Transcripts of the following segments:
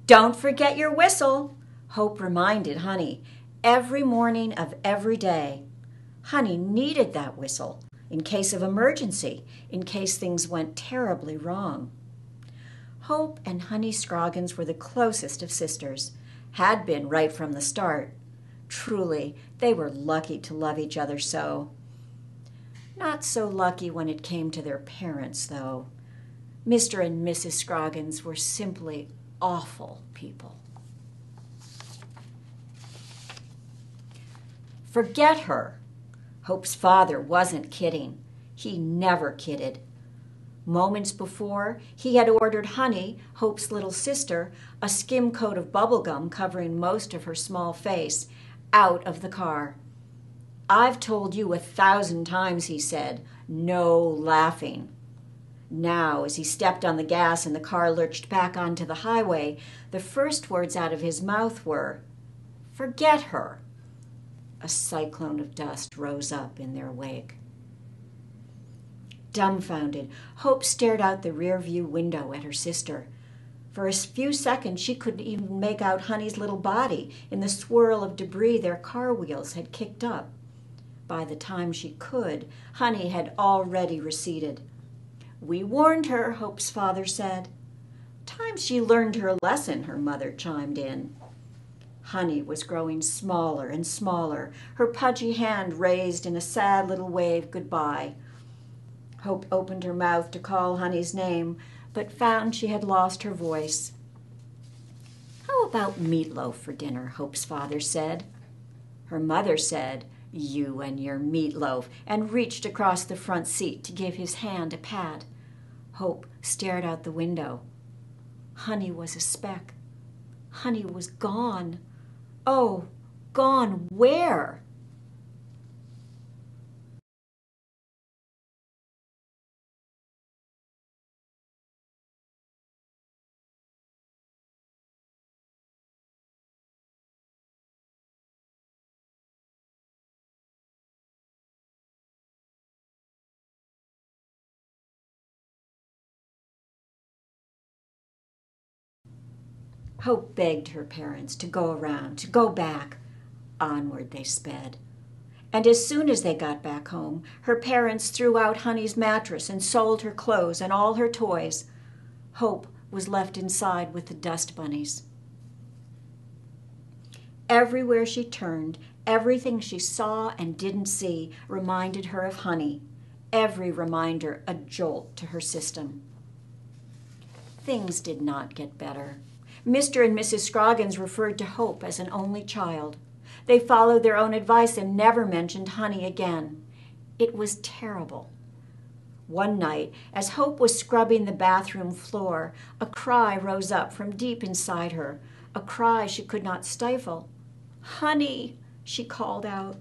"Don't forget your whistle," Hope reminded Honey every morning of every day. Honey needed that whistle in case of emergency, in case things went terribly wrong. Hope and Honey Scroggins were the closest of sisters, had been right from the start. Truly, they were lucky to love each other so. Not so lucky when it came to their parents, though. Mr. and Mrs. Scroggins were simply awful people. Forget her. Hope's father wasn't kidding. He never kidded. Moments before, he had ordered Honey, Hope's little sister, a skim coat of bubble gum covering most of her small face, out of the car. "I've told you 1,000 times," he said, "no laughing." Now, as he stepped on the gas and the car lurched back onto the highway, the first words out of his mouth were, "Forget her." A cyclone of dust rose up in their wake. Dumbfounded, Hope stared out the rear-view window at her sister. For a few seconds, she couldn't even make out Honey's little body in the swirl of debris their car wheels had kicked up. By the time she could, Honey had already receded. "We warned her," Hope's father said. "Time she learned her lesson," her mother chimed in. Honey was growing smaller and smaller, her pudgy hand raised in a sad little wave goodbye. Hope opened her mouth to call Honey's name, but found she had lost her voice. "How about meatloaf for dinner?" Hope's father said. Her mother said, "You and your meatloaf," and reached across the front seat to give his hand a pat. Hope stared out the window. Honey was a speck. Honey was gone. Oh, gone where? Hope begged her parents to go around, to go back. Onward they sped. And as soon as they got back home, her parents threw out Honey's mattress and sold her clothes and all her toys. Hope was left inside with the dust bunnies. Everywhere she turned, everything she saw and didn't see reminded her of Honey. Every reminder a jolt to her system. Things did not get better. Mr. and Mrs. Scroggins referred to Hope as an only child. They followed their own advice and never mentioned Honey again. It was terrible. One night, as Hope was scrubbing the bathroom floor, a cry rose up from deep inside her, a cry she could not stifle. "Honey," she called out.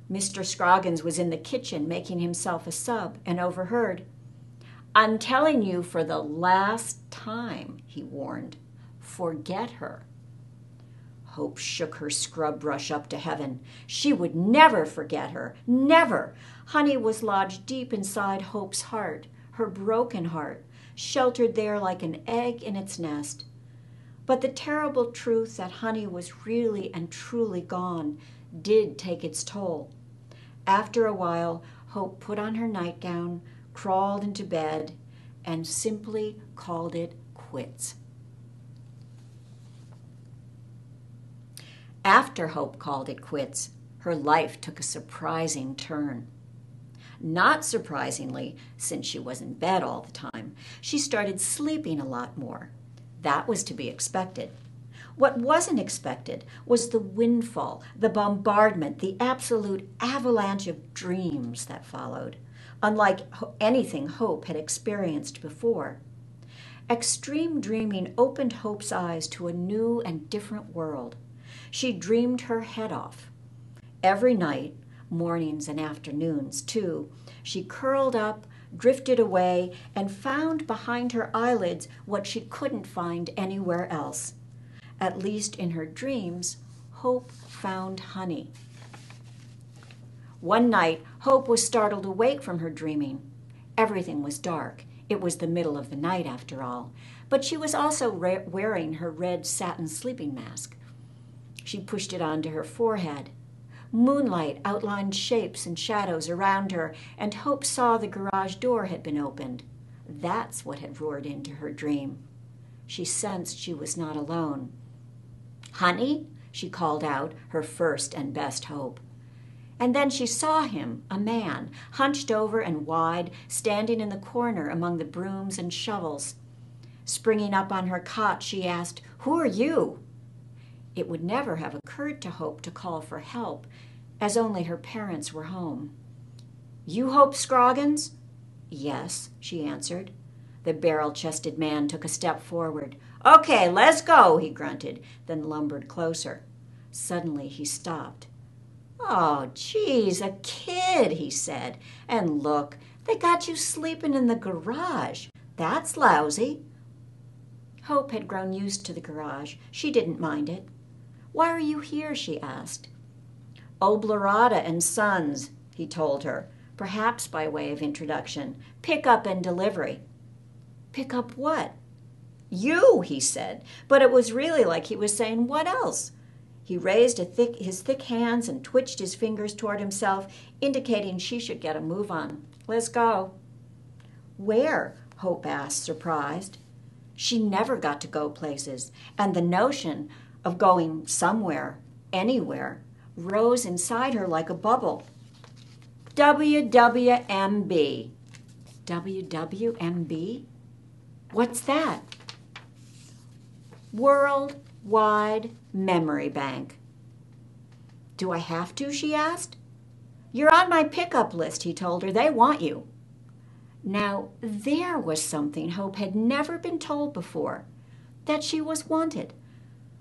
Mr. Scroggins was in the kitchen making himself a sub and overheard. "I'm telling you for the last time," he warned. "Forget her." Hope shook her scrub brush up to heaven. She would never forget her, never. Honey was lodged deep inside Hope's heart, her broken heart, sheltered there like an egg in its nest. But the terrible truth that Honey was really and truly gone did take its toll. After a while, Hope put on her nightgown, crawled into bed, and simply called it quits. After Hope called it quits, her life took a surprising turn. Not surprisingly, since she was in bed all the time, she started sleeping a lot more. That was to be expected. What wasn't expected was the windfall, the bombardment, the absolute avalanche of dreams that followed, unlike anything Hope had experienced before. Extreme dreaming opened Hope's eyes to a new and different world. She dreamed her head off. Every night, mornings and afternoons too, she curled up, drifted away, and found behind her eyelids what she couldn't find anywhere else. At least in her dreams, Hope found Honey. One night, Hope was startled awake from her dreaming. Everything was dark. It was the middle of the night, after all, but she was also wearing her red satin sleeping mask. She pushed it onto her forehead. Moonlight outlined shapes and shadows around her, and Hope saw the garage door had been opened. That's what had roared into her dream. She sensed she was not alone. "Honey," she called out, her first and best hope. And then she saw him, a man, hunched over and wide, standing in the corner among the brooms and shovels. Springing up on her cot, she asked, "Who are you?" It would never have occurred to Hope to call for help, as only her parents were home. "You Hope Scroggins?" "Yes," she answered. The barrel-chested man took a step forward. "Okay, let's go," he grunted, then lumbered closer. Suddenly he stopped. "Oh, geez, a kid," he said. "And look, they got you sleeping in the garage. That's lousy." Hope had grown used to the garage. She didn't mind it. "Why are you here?" she asked. "Oblerata and Sons," he told her, perhaps by way of introduction. "Pick up and delivery." "Pick up what?" "You," he said, but it was really like he was saying, "What else?" He raised his thick hands and twitched his fingers toward himself, indicating she should get a move on. "Let's go." "Where?" Hope asked, surprised. She never got to go places, and the notion of going somewhere, anywhere, rose inside her like a bubble. WWMB. WWMB? What's that? Worldwide Memory Bank. "Do I have to?" she asked. "You're on my pickup list," he told her. "They want you." Now, there was something Hope had never been told before, that she was wanted.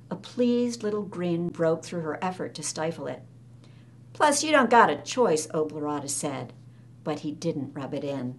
A pleased little grin broke through her effort to stifle it. "Plus, you don't got a choice," Oblerata said, but he didn't rub it in.